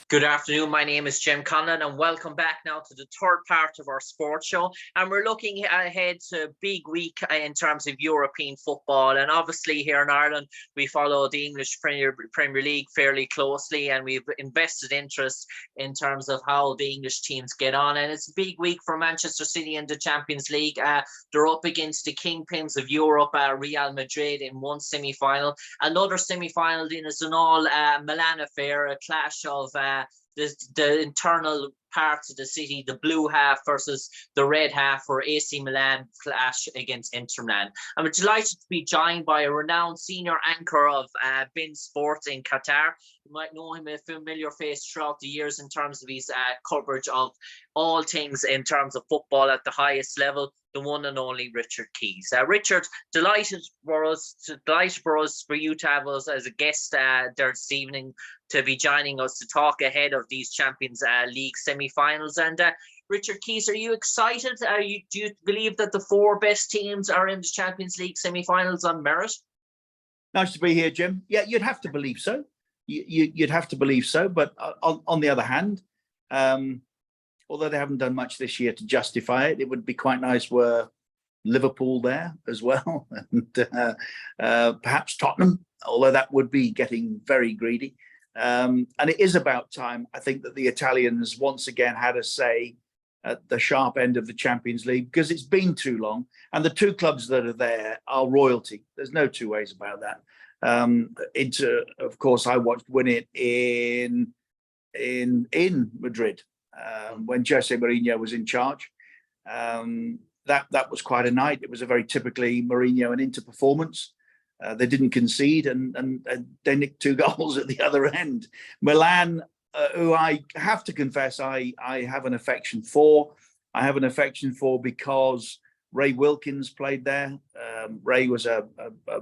Good afternoon. My name is Jim Conlan, and welcome back now to the third part of our sports show. And we're looking ahead to a big week in terms of European football. And obviously, here in Ireland, we follow the English Premier League fairly closely, and we've invested interest in terms of how the English teams get on. And it's a big week for Manchester City in the Champions League. They're up against the kingpins of Europe, Real Madrid, in one semi-final. Another semi-final then is an all Milan affair, a clash of the internal parts of the city, the blue half versus the red half, for AC Milan clash against Inter Milan. I'm delighted to be joined by a renowned senior anchor of BIN Sports in Qatar. You might know him, a familiar face throughout the years in terms of his coverage of all things in terms of football at the highest level, the one and only Richard Keys. Richard, delighted for you to have us as a guest there this evening, to be joining us to talk ahead of these Champions League semi-finals. And Richard Keys, are you excited? Do you believe that the four best teams are in the Champions League semi-finals on merit? Nice to be here, Jim. Yeah, you'd have to believe so. You'd have to believe so. But on the other hand, although they haven't done much this year to justify it, it would be quite nice were Liverpool there as well, and perhaps Tottenham, although that would be getting very greedy. And it is about time, I think, that the Italians once again had a say at the sharp end of the Champions League, because it's been too long. And the two clubs that are there are royalty. There's no two ways about that. Inter, of course, I watched win it in Madrid when Jose Mourinho was in charge. That was quite a night. It was a very typically Mourinho and Inter performance. They didn't concede, and they nicked 2 goals at the other end. Milan, who I have to confess I have an affection for. I have an affection for because Ray Wilkins played there. Ray was a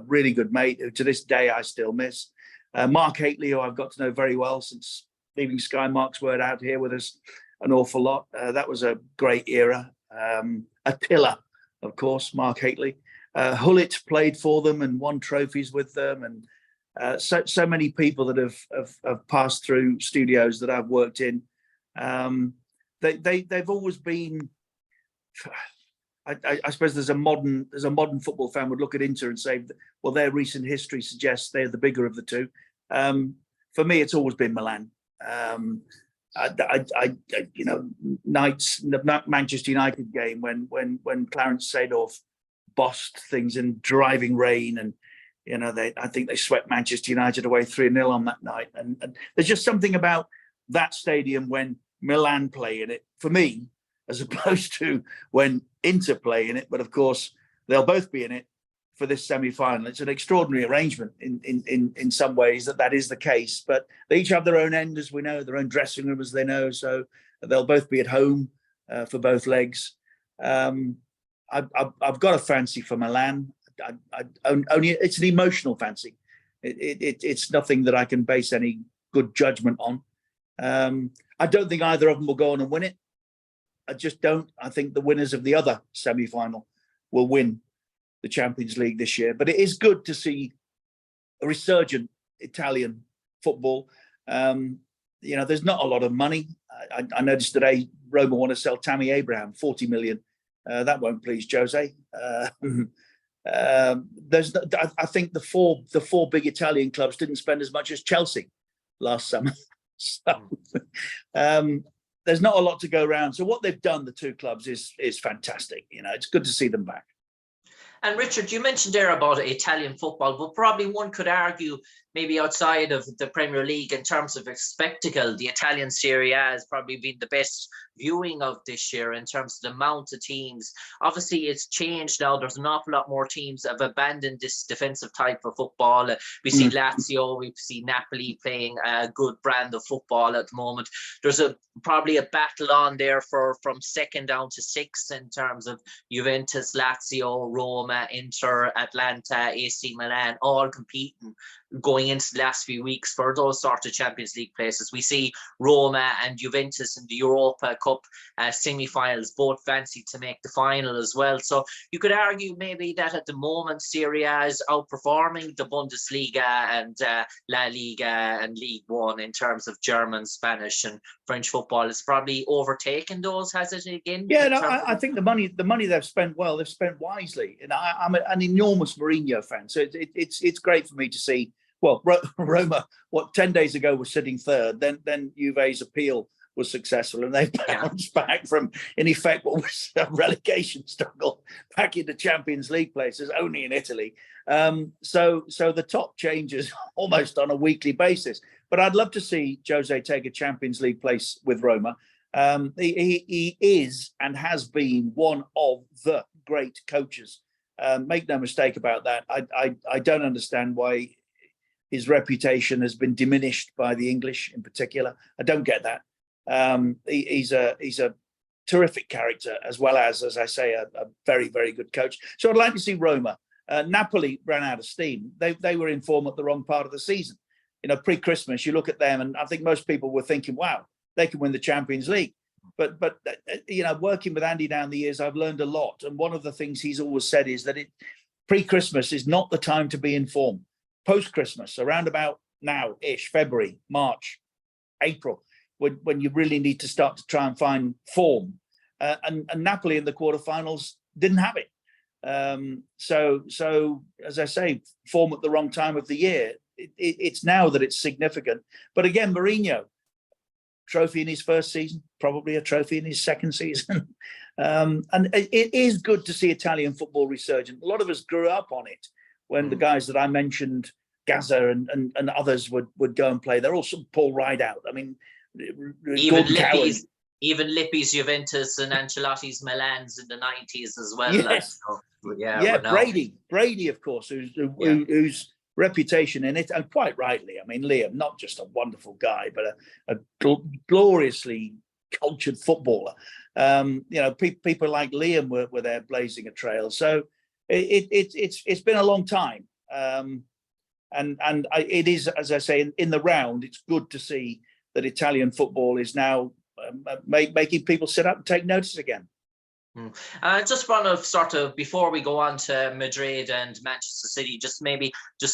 really good mate who to this day I still miss. Mark Hateley, who I've got to know very well since leaving Sky. Mark's word out here with us an awful lot. That was a great era. Attila, of course, Mark Hateley. Hullet played for them and won trophies with them, and so many people that have passed through studios that I've worked in. They've always been. I suppose there's a modern football fan would look at Inter and say, well, their recent history suggests they're the bigger of the two. For me, it's always been Milan. Nights, the Manchester United game when Clarence Seedorf bossed things in driving rain, and I think they swept Manchester United away 3-0 on that night. And there's just something about that stadium when Milan play in it, for me, as opposed to when Inter play in it. But of course, they'll both be in it for this semi-final. It's an extraordinary arrangement in some ways that is the case. But they each have their own end, as we know, their own dressing room, as they know. So they'll both be at home for both legs. I've got a fancy for Milan. Only it's an emotional fancy. It's nothing that I can base any good judgment on. I don't think either of them will go on and win it. I just don't. I think the winners of the other semi-final will win the Champions League this year. But it is good to see a resurgent Italian football. There's not a lot of money. I noticed today Roma want to sell Tammy Abraham, 40 million. That won't please Jose. I think the four big Italian clubs didn't spend as much as Chelsea last summer. So there's not a lot to go around. So what they've done, the two clubs, is fantastic. It's good to see them back. And Richard, you mentioned there about Italian football, but probably one could argue maybe outside of the Premier League in terms of a spectacle, the Italian Serie A has probably been the best viewing of this year in terms of the amount of teams. Obviously, it's changed now. There's an awful lot more teams that have abandoned this defensive type of football. We see Lazio, we see Napoli playing a good brand of football at the moment. There's probably a battle on there from second down to sixth in terms of Juventus, Lazio, Roma, Inter, Atlanta, AC Milan, all competing going into the last few weeks for those sort of Champions League places. We see Roma and Juventus in the Europa Cup Cup semi-finals, both fancy to make the final as well. So you could argue maybe that at the moment Serie A is outperforming the Bundesliga and La Liga and League One in terms of German, Spanish and French football. It's probably overtaken those, has it again? Yeah, no, I think the money they've spent they've spent wisely. And I'm an enormous Mourinho fan, so it's great for me to see. Well, Roma, 10 days ago was sitting third. Then Juve's appeal was successful, and they bounced back from, in effect, what was a relegation struggle back into Champions League places, only in Italy. So the top changes almost on a weekly basis. But I'd love to see Jose take a Champions League place with Roma. He is and has been one of the great coaches. Make no mistake about that. I don't understand why his reputation has been diminished by the English in particular. I don't get that. He's a terrific character, as well as I say, a very, very good coach. So I'd like to see Roma. Napoli ran out of steam. They were in form at the wrong part of the season. You know, pre-Christmas, you look at them, and I think most people were thinking, wow, they can win the Champions League. But you know, working with Andy down the years, I've learned a lot. And one of the things he's always said is that pre-Christmas is not the time to be in form. Post-Christmas, around about now-ish, February, March, April, when you really need to start to try and find form. And Napoli in the quarterfinals didn't have it. So as I say, form at the wrong time of the year. It's now that it's significant. But again, Mourinho, trophy in his first season, probably a trophy in his second season. And it is good to see Italian football resurgent. A lot of us grew up on it when the guys that I mentioned, Gaza and others would go and play. They're also Paul Rideout. I mean, even Lippi's Juventus and Ancelotti's Milans in the 90s as well. Yes. Brady, of course, whose reputation in it, and quite rightly. I mean, Liam, not just a wonderful guy, but a gloriously cultured footballer. You know, people like Liam were there blazing a trail. So it's been a long time. It is, as I say, in the round, it's good to see that Italian football is now making people sit up and take notice again. I just want to sort of, before we go on to Madrid and Manchester City, just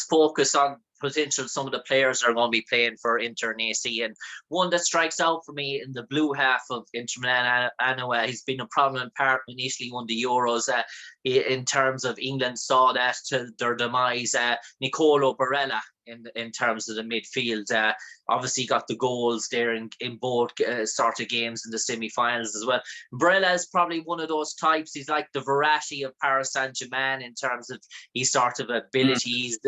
focus on potential some of the players that are going to be playing for Inter and AC. And one that strikes out for me in the blue half of Inter Milan, Anoa, he's been a prominent part when Italy won the Euros. In terms of England saw that to their demise, Nicolo Barella in terms of the midfield. Obviously got the goals there in both sort of games in the semi-finals as well. Barella is probably one of those types. He's like the Verratti of Paris Saint-Germain in terms of his sort of ability. He's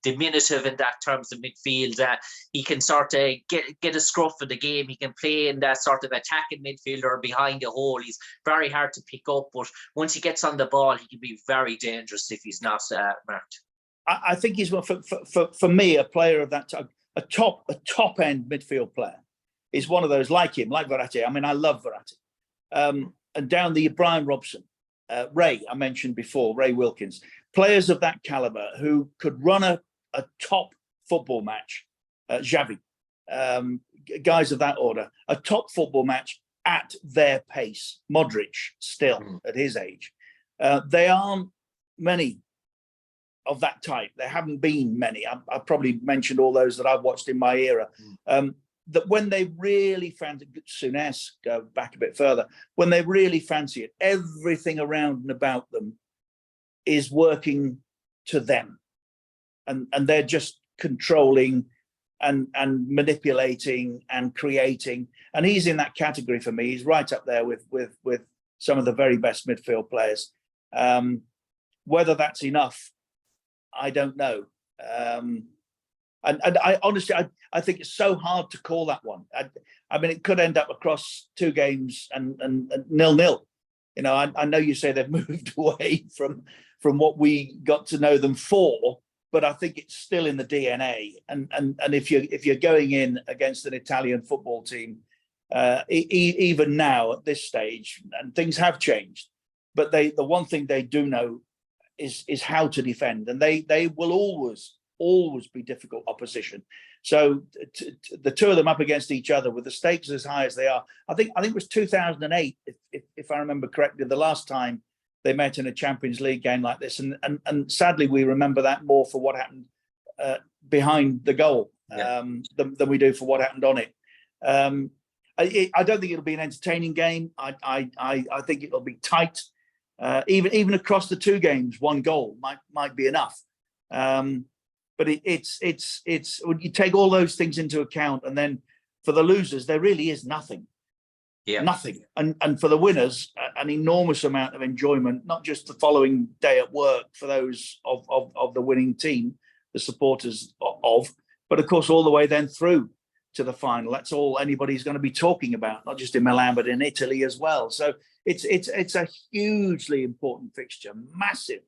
diminutive in that terms of midfield. He can sort of get a scruff of the game. He can play in that sort of attacking midfielder or behind the hole. He's very hard to pick up, but once he gets on the ball, he can be very dangerous if he's not marked. I think he's for me a player of that type, a top end midfield player is one of those like him, like Verratti. I mean, I love Verratti. And down the Brian Robson, Ray, I mentioned before, Ray Wilkins, players of that caliber who could run a top football match, Xavi, guys of that order, a top football match at their pace. Modric, still at his age, they aren't many of that type. There haven't been many. I've probably mentioned all those that I've watched in my era. That when they really fancy, Souness, go back a bit further, when they really fancy it, everything around and about them is working to them, and they're just controlling and manipulating and creating. And he's in that category for me. He's right up there with some of the very best midfield players. Whether that's enough, I don't know. And I honestly, I think it's so hard to call that one. I mean, it could end up across two games and 0-0. You know, I know you say they've moved away from what we got to know them for, but I think it's still in the DNA. And if you're going in against an Italian football team, even now at this stage, and things have changed, but the one thing they do know is how to defend, and they will always always be difficult opposition. So the two of them up against each other with the stakes as high as they are. I think it was 2008, if I remember correctly, the last time they met in a Champions League game like this. And sadly, we remember that more for what happened behind the goal than we do for what happened on it. I don't think it'll be an entertaining game. I think it'll be tight. Even across the two games, one goal might be enough. But it's when you take all those things into account, and then for the losers, there really is nothing. Yeah. Nothing. And for the winners, an enormous amount of enjoyment, not just the following day at work for those of the winning team, the supporters of, but of course all the way then through to the final. That's all anybody's going to be talking about, not just in Milan, but in Italy as well. So it's a hugely important fixture, massive.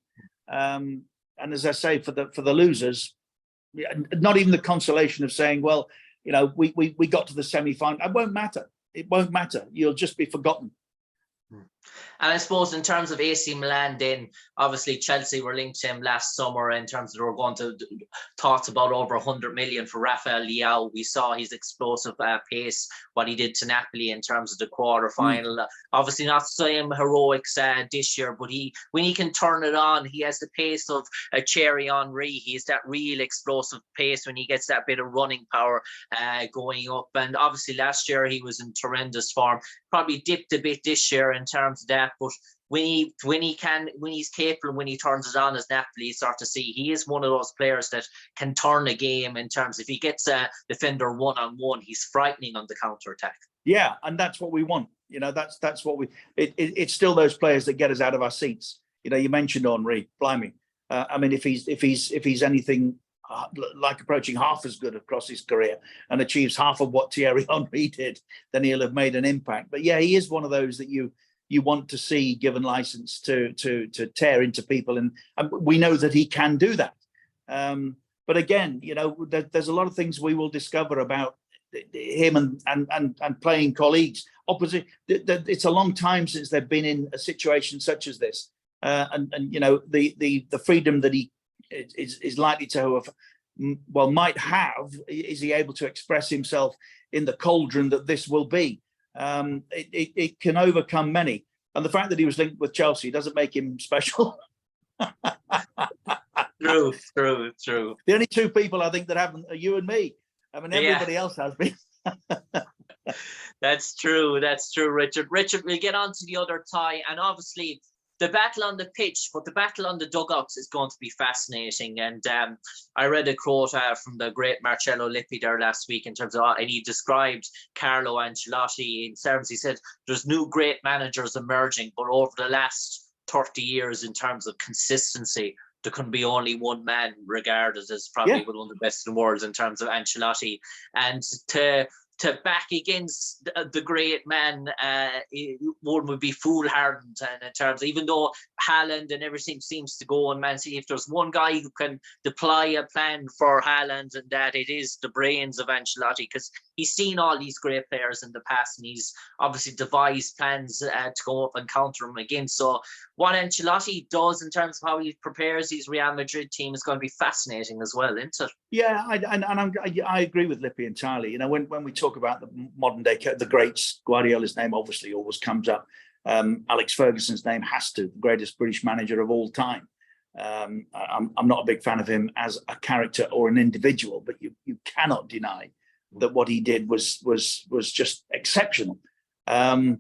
And as I say, for the losers, not even the consolation of saying, well, you know, we got to the semi-final. It won't matter. It won't matter. You'll just be forgotten. And I suppose in terms of AC Milan, then obviously Chelsea were linked to him last summer in terms of they were going to thoughts about over 100 million for Rafael Leao. We saw his explosive pace, what he did to Napoli in terms of the quarter final. Obviously not the same heroics this year, but when he can turn it on, he has the pace of a Thierry Henry. He has that real explosive pace when he gets that bit of running power going up. And obviously last year he was in horrendous form. Probably dipped a bit this year in terms of that, but when he's capable, when he turns it on as Napoli, you start to see he is one of those players that can turn a game in terms if he gets a defender one-on-one, he's frightening on the counter-attack. Yeah, and that's what we want. You know, that's what we. It's still those players that get us out of our seats. You know, you mentioned Henry, blimey. I mean, if he's anything like approaching half as good across his career and achieves half of what Thierry Henry did, then he'll have made an impact. But yeah, he is one of those that you want to see given license to tear into people, and we know that he can do that. But again, you know, there's a lot of things we will discover about him and playing colleagues opposite. It's a long time since they've been in a situation such as this, and you know the freedom that he is likely to have, well, might have. Is he able to express himself in the cauldron that this will be? It can overcome many, and the fact that he was linked with Chelsea doesn't make him special. True. The only two people I think that haven't are you and me. I mean, everybody else has been. That's true, Richard. Richard, we'll get on to the other tie, and obviously the battle on the pitch, but the battle on the dugouts is going to be fascinating. And I read a quote from the great Marcello Lippi there last week in terms of, and he described Carlo Ancelotti in terms, he said, there's new great managers emerging, but over the last 30 years in terms of consistency, there can be only one man regarded as probably one of the best in the world in terms of Ancelotti. And to back against the great man, one would be foolhardy in terms of, even though Haaland and everything seems to go on Man City, if there's one guy who can deploy a plan for Haaland, and that it is the brains of Ancelotti, because he's seen all these great players in the past and he's obviously devised plans to go up and counter them again. So what Ancelotti does in terms of how he prepares his Real Madrid team is going to be fascinating as well, isn't it? Yeah, I agree with Lippi entirely. You know, when we talk about the modern day, the greats, Guardiola's name obviously always comes up. Alex Ferguson's name has to, the greatest British manager of all time. I'm not a big fan of him as a character or an individual, but you cannot deny that what he did was just exceptional. I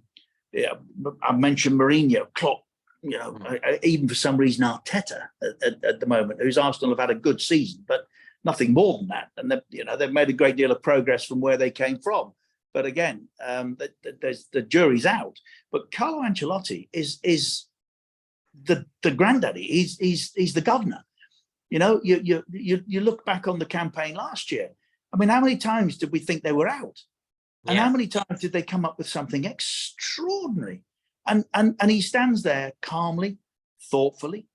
mentioned Mourinho, Klopp, you know, even for some reason Arteta at the moment, whose Arsenal have had a good season, but nothing more than that. And they've made a great deal of progress from where they came from. But again, the jury's out. But Carlo Ancelotti is the granddaddy. He's the governor. You know, you look back on the campaign last year. I mean, how many times did we think they were out? And how many times did they come up with something extraordinary? And he stands there calmly, thoughtfully,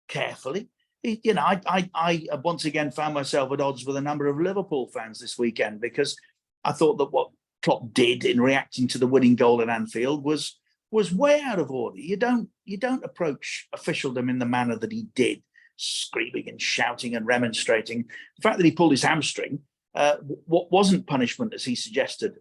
carefully. You know, I once again found myself at odds with a number of Liverpool fans this weekend, because I thought that what Klopp did in reacting to the winning goal at Anfield was way out of order. You don't approach officialdom in the manner that he did, screaming and shouting and remonstrating. The fact that he pulled his hamstring what wasn't punishment, as he suggested,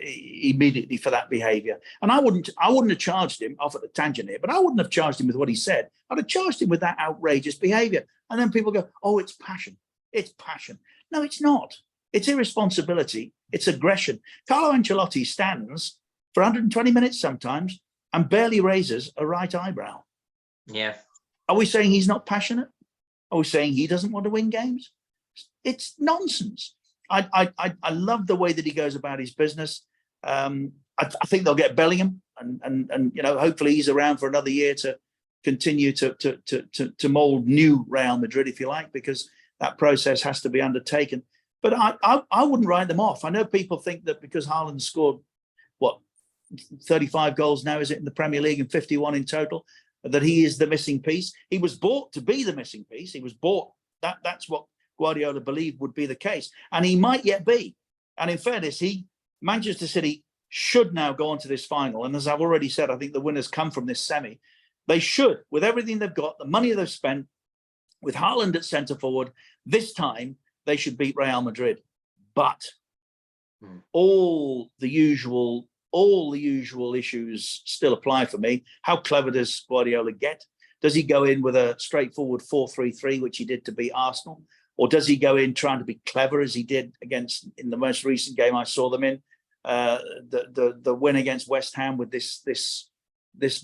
immediately for that behaviour. And I wouldn't have charged him, off at a tangent here, but I wouldn't have charged him with what he said. I'd have charged him with that outrageous behaviour. And then people go, oh, it's passion. It's passion. No, it's not. It's irresponsibility. It's aggression. Carlo Ancelotti stands for 120 minutes sometimes and barely raises a right eyebrow. Yeah. Are we saying he's not passionate? Are we saying he doesn't want to win games? It's nonsense. I love the way that he goes about his business. I think they'll get Bellingham, and hopefully he's around for another year to continue to mould new Real Madrid, if you like, because that process has to be undertaken. But I wouldn't write them off. I know people think that because Haaland scored 35 goals now, is it, in the Premier League, and 51 in total, that he is the missing piece. He was bought to be the missing piece. He was bought. That's what Guardiola believed would be the case, and he might yet be. And in fairness, Manchester City should now go on to this final. And as I've already said, I think the winners come from this semi. They should, with everything they've got, the money they've spent, with Haaland at centre forward, this time they should beat Real Madrid. But all the usual issues still apply for me. How clever does Guardiola get? Does he go in with a straightforward 4-3-3, which he did to beat Arsenal? Or does he go in trying to be clever, as he did in the most recent game I saw them in, the win against West Ham, with this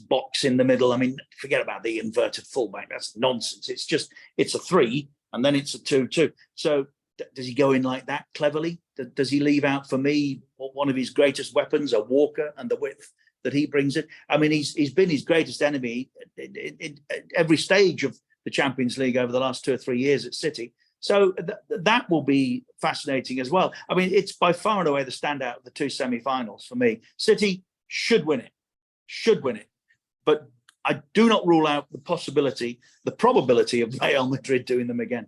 box in the middle? I mean, forget about the inverted fullback. That's nonsense. It's a 3 and then it's a 2-2. So does he go in like that cleverly? Does he leave out, for me, one of his greatest weapons, a Walker, and the width that he brings it? I mean, he's been his greatest enemy in every stage of the Champions League over the last 2 or 3 years at City. So that will be fascinating as well. I mean, it's by far and away the standout of the 2 semi-finals for me. City should win it. But I do not rule out the probability of Real Madrid doing them again.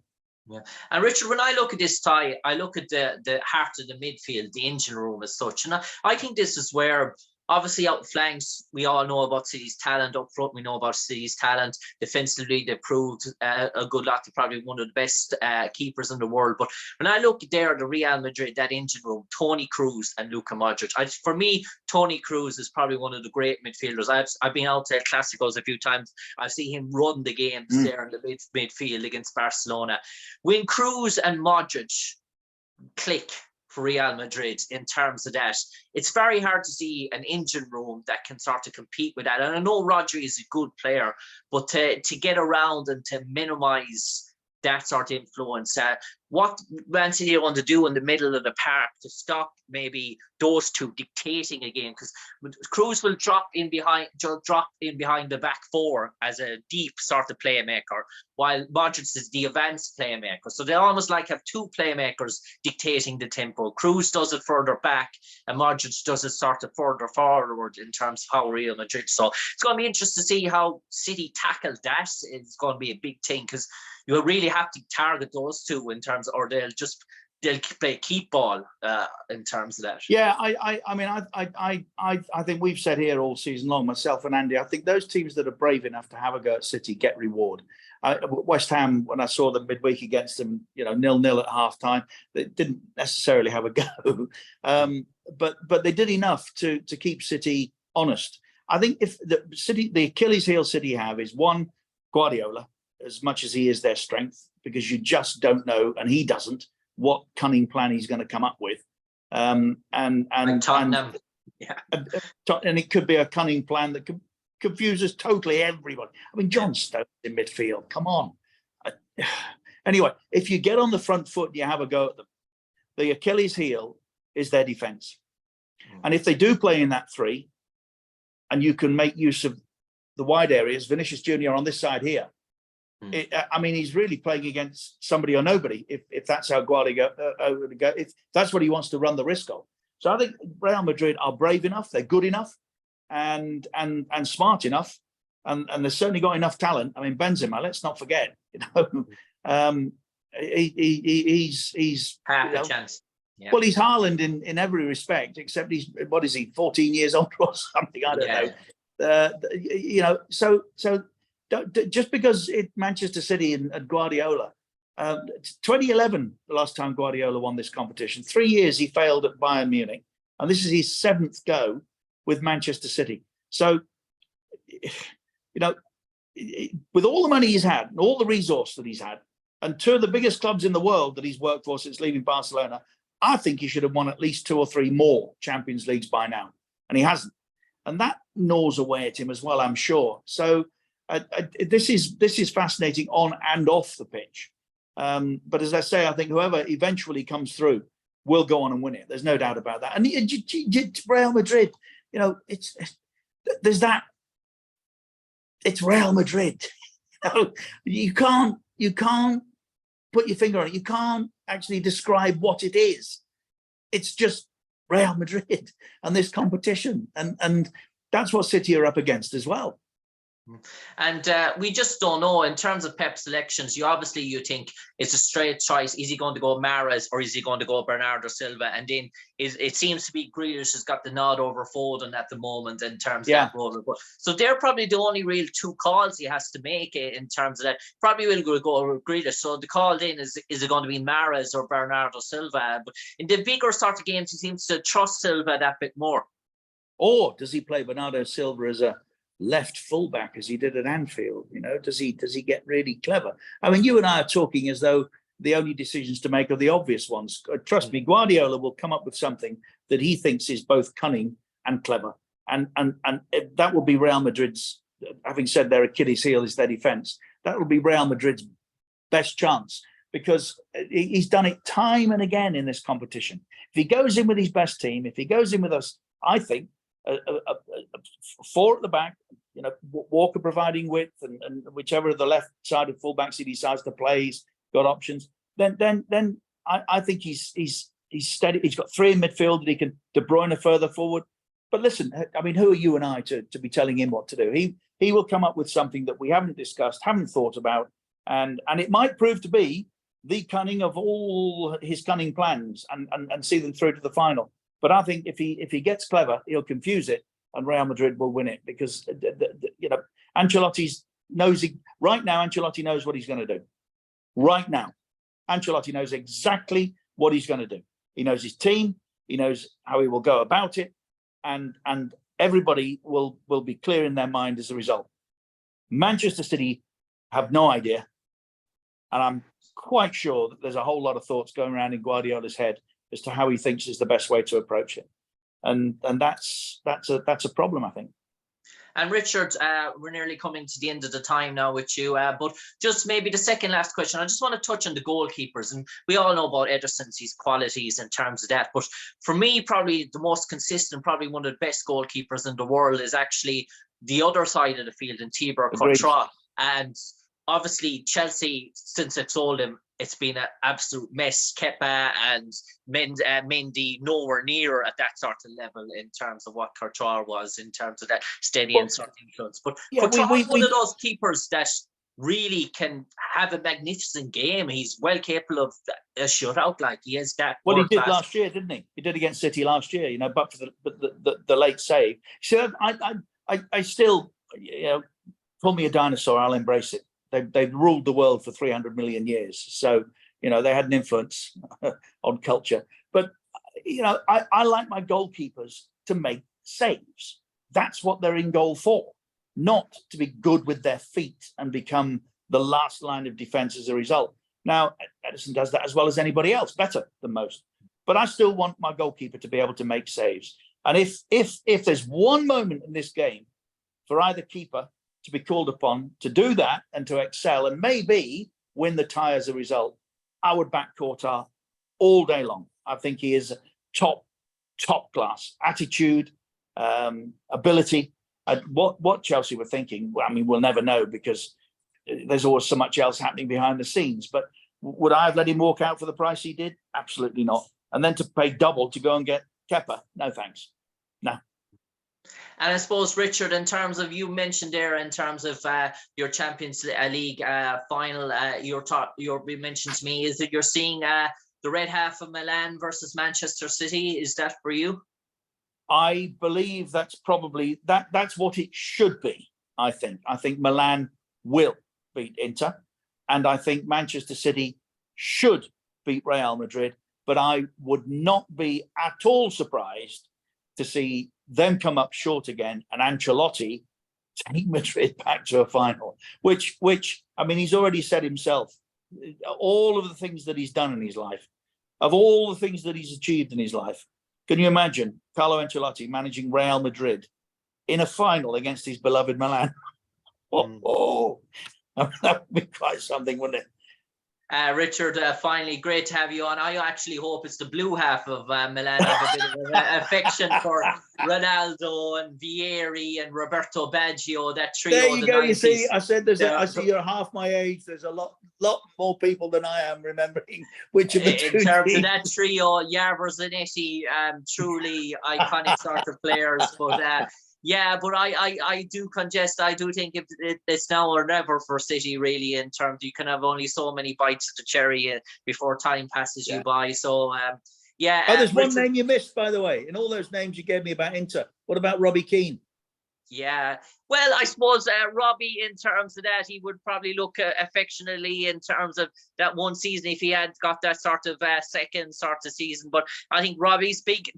Yeah. And Richard, when I look at this tie, I look at the heart of the midfield, the engine room as such. And I think this is where, obviously, out flanks, we all know about City's talent. Up front, we know about City's talent. Defensively, they proved a good lot. They're probably one of the best keepers in the world. But when I look there, the Real Madrid, that engine room, Toni Kroos and Luka Modric. For me, Toni Kroos is probably one of the great midfielders. I've been out to Clásicos a few times. I've seen him run the games there in the midfield against Barcelona. When Kroos and Modric click for Real Madrid in terms of that, it's very hard to see an engine room that can sort of compete with that. And I know Rodri is a good player, but to get around and to minimise that sort of influence, what Man City want to do in the middle of the park to stop maybe those two dictating a game, because Kroos will drop in behind the back four as a deep sort of playmaker, while Modric is the advanced playmaker. So they almost like have 2 playmakers dictating the tempo. Kroos does it further back, and Modric does it sort of further forward in terms of how Real Madrid. So it's going to be interesting to see how City tackle that. It's going to be a big thing, because you really have to target those two in terms, or they'll play keep ball in terms of that. Yeah, I think we've said here all season long, myself and Andy, I think those teams that are brave enough to have a go at City get reward. West Ham, when I saw them midweek against them, 0-0 at half time, they didn't necessarily have a go, but they did enough to keep City honest. I think if the Achilles heel City have is, one, Guardiola, as much as he is their strength, because you just don't know, and he doesn't, what cunning plan he's going to come up with. And it could be a cunning plan that confuses totally everybody. I mean, John Stones in midfield, come on. Anyway, if you get on the front foot and you have a go at them, the Achilles heel is their defence. And if they do play in that 3, and you can make use of the wide areas, Vinicius Junior on this side here, he's really playing against somebody or nobody if that's how Guardiola go, if that's what he wants to run the risk of. So I think Real Madrid are brave enough, they're good enough, and smart enough, and they've certainly got enough talent. I mean, Benzema, let's not forget, he's half a chance. Yeah. Well, he's Haaland in every respect, except he's 14 years old or something. I don't know. So just because Manchester City and Guardiola. 2011, the last time Guardiola won this competition. 3 years he failed at Bayern Munich, and this is his 7th go with Manchester City. So, with all the money he's had and all the resource that he's had, and 2 of the biggest clubs in the world that he's worked for since leaving Barcelona, I think he should have won at least 2 or 3 more Champions Leagues by now, and he hasn't. And that gnaws away at him as well, I'm sure. So this is fascinating on and off the pitch. But as I say, I think whoever eventually comes through will go on and win it. There's no doubt about that. And Real Madrid, there's that. It's Real Madrid. You can't put your finger on it. You can't actually describe what it is. It's just Real Madrid and this competition, and that's what City are up against as well. And we just don't know in terms of Pep selections. You think it's a straight choice. Is he going to go Mahrez or is he going to go Bernardo Silva? And then it seems to be Grealish has got the nod over Foden at the moment in terms of that role. So they're probably the only real 2 calls he has to make in terms of that. Probably will go with Grealish. So the call then is it going to be Mahrez or Bernardo Silva? But in the bigger sort of games, he seems to trust Silva that bit more. Or does he play Bernardo Silva as a left fullback as he did at Anfield? Does he get really clever? I mean, you and I are talking as though the only decisions to make are the obvious ones. Trust me, Guardiola will come up with something that he thinks is both cunning and clever, and that will be Real Madrid's. Having said their Achilles heel is their defense, that will be Real Madrid's best chance, because he's done it time and again in this competition. If he goes in with his best team, if he goes in with us, I think 4 at the back, Walker providing width, and whichever of the left side of fullbacks he decides to play, he's got options. Then I think he's steady. He's got 3 in midfield that he can De Bruyne further forward. But listen, I mean, who are you and I to be telling him what to do? He will come up with something that we haven't discussed, haven't thought about, and it might prove to be the cunning of all his cunning plans and see them through to the final. But I think if he gets clever, he'll confuse it, and Real Madrid will win it, because Ancelotti knows right now. Ancelotti knows what he's going to do. Right now, Ancelotti knows exactly what he's going to do. He knows his team. He knows how he will go about it, and everybody will be clear in their mind as a result. Manchester City have no idea, and I'm quite sure that there's a whole lot of thoughts going around in Guardiola's head as to how he thinks is the best way to approach it, and that's a problem, I think. And Richard, we're nearly coming to the end of the time now with you, but just maybe the second last question. I just want to touch on the goalkeepers, and we all know about Ederson's qualities in terms of that. But for me, probably the most consistent, probably one of the best goalkeepers in the world is actually the other side of the field in Thibaut Courtois. And obviously, Chelsea, since they've sold him, it's been an absolute mess. Kepa and Mendy nowhere near at that sort of level in terms of what Courtois was in terms of that steady and sort of influence. But Courtois is one of those keepers that really can have a magnificent game. He's well capable of a shutout. Like, he has that. Well, he did last year, didn't he? He did against City last year. But for the late save. So I still, call me a dinosaur, I'll embrace it. They've ruled the world for 300 million years. So, they had an influence on culture. But, I like my goalkeepers to make saves. That's what they're in goal for, not to be good with their feet and become the last line of defense as a result. Now, Ederson does that as well as anybody else, better than most. But I still want my goalkeeper to be able to make saves. And if there's one moment in this game for either keeper to be called upon to do that and to excel and maybe win the tie as a result, I would back Courtois all day long. I think he is top class attitude, ability. What Chelsea were thinking, I mean, we'll never know, because there's always so much else happening behind the scenes. But would I have let him walk out for the price he did? Absolutely not. And then to pay double to go and get Kepa? No, thanks. No. And I suppose, Richard, in terms of, you mentioned there in terms of your Champions League final, you mentioned to me is that you're seeing the red half of Milan versus Manchester City. Is that for you? I believe that's probably that's what it should be. I think Milan will beat Inter. And I think Manchester City should beat Real Madrid. But I would not be at all surprised to see them come up short again and Ancelotti take Madrid back to a final, which I mean, he's already said himself, all of the things that he's done in his life, of all the things that he's achieved in his life, can you imagine Carlo Ancelotti managing Real Madrid in a final against his beloved Milan? Oh, that would be quite something, wouldn't it? Richard, finally, great to have you on. I actually hope it's the blue half of Milan have a bit of affection for Ronaldo and Vieri and Roberto Baggio, that trio. There you go. 90s. You see, I said I see you're half my age. There's a lot more people than I am remembering which of the two. In terms of that trio, Jarver, Zanetti, truly iconic sort of players. But yeah, but I do think it's now or never for City, really, in terms you can have only so many bites of the cherry before time passes you by. So, yeah. Oh, there's one name you missed, by the way. In all those names you gave me about Inter, what about Robbie Keane? Yeah, well, I suppose Robbie, in terms of that, he would probably look affectionately in terms of that one season if he had got that sort of second sort of season. But I think Robbie's big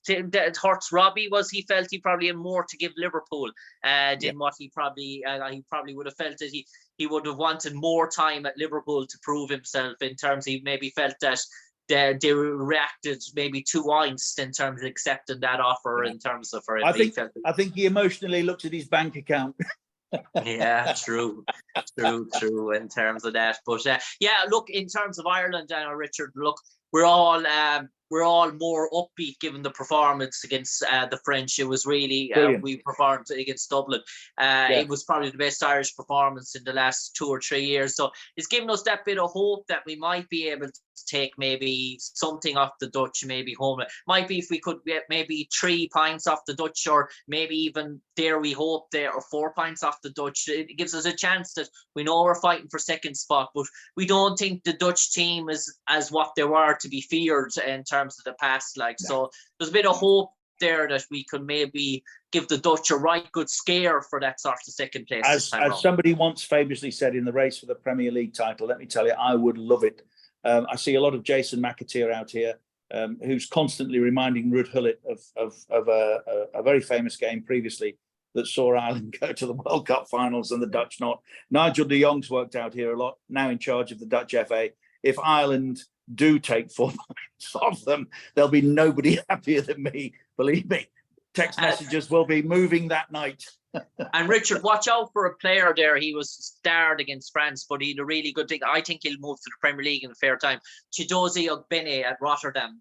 thing that hurts Robbie was he felt he probably had more to give Liverpool than what he probably would have felt that he would have wanted more time at Liverpool to prove himself. In terms, he maybe felt that they reacted maybe too honest in terms of accepting that offer. In terms of for him, I think he emotionally looked at his bank account. Yeah, true in terms of that. But yeah, look, in terms of Ireland, Richard, look, we're all more upbeat given the performance against the French. It was really we performed against Dublin. It was probably the best Irish performance in the last 2 or 3 years. So it's given us that bit of hope that we might be able to take maybe something off the Dutch, maybe home. Might be if we could get maybe 3 points off the Dutch, or maybe even there we hope there, or 4 points off the Dutch. It gives us a chance that we know we're fighting for second spot, but we don't think the Dutch team is as what they were to be feared in terms of the past. So there's a bit of hope there that we could maybe give the Dutch a right good scare for that sort of second place. As somebody once famously said, in the race for the Premier League title, let me tell you, I would love it. I see a lot of Jason McAteer out here, who's constantly reminding Ruud Gullit of a very famous game previously that saw Ireland go to the World Cup finals and the Dutch not. Nigel de Jong's worked out here a lot, now in charge of the Dutch FA. If Ireland do take 4 points off them, there'll be nobody happier than me, believe me. Text messages will be moving that night. And Richard, watch out for a player there. He was starred against France, but he had a really good thing. I think he'll move to the Premier League in a fair time. Chidozie Ogbene at Rotterdam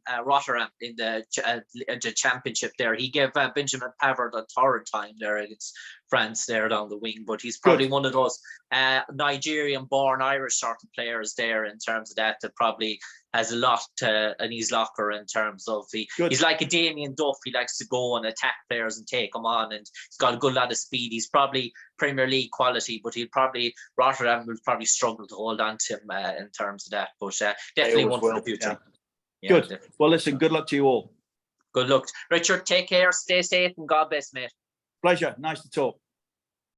in the championship there. He gave Benjamin Pavard a torrid time there against France there down the wing. But he's probably one of those Nigerian-born Irish sort of players there in terms of that probably has a lot in his locker in terms of he's like a Damien Duff. He likes to go and attack players and take them on, and he's got a good lot of speed. He's probably Premier League quality, but Rotterdam will probably struggle to hold on to him in terms of that. But definitely one for the future. Yeah, good. Definitely. Well, listen, good luck to you all. Good luck. Richard, take care, stay safe, and God bless, mate. Pleasure. Nice to talk.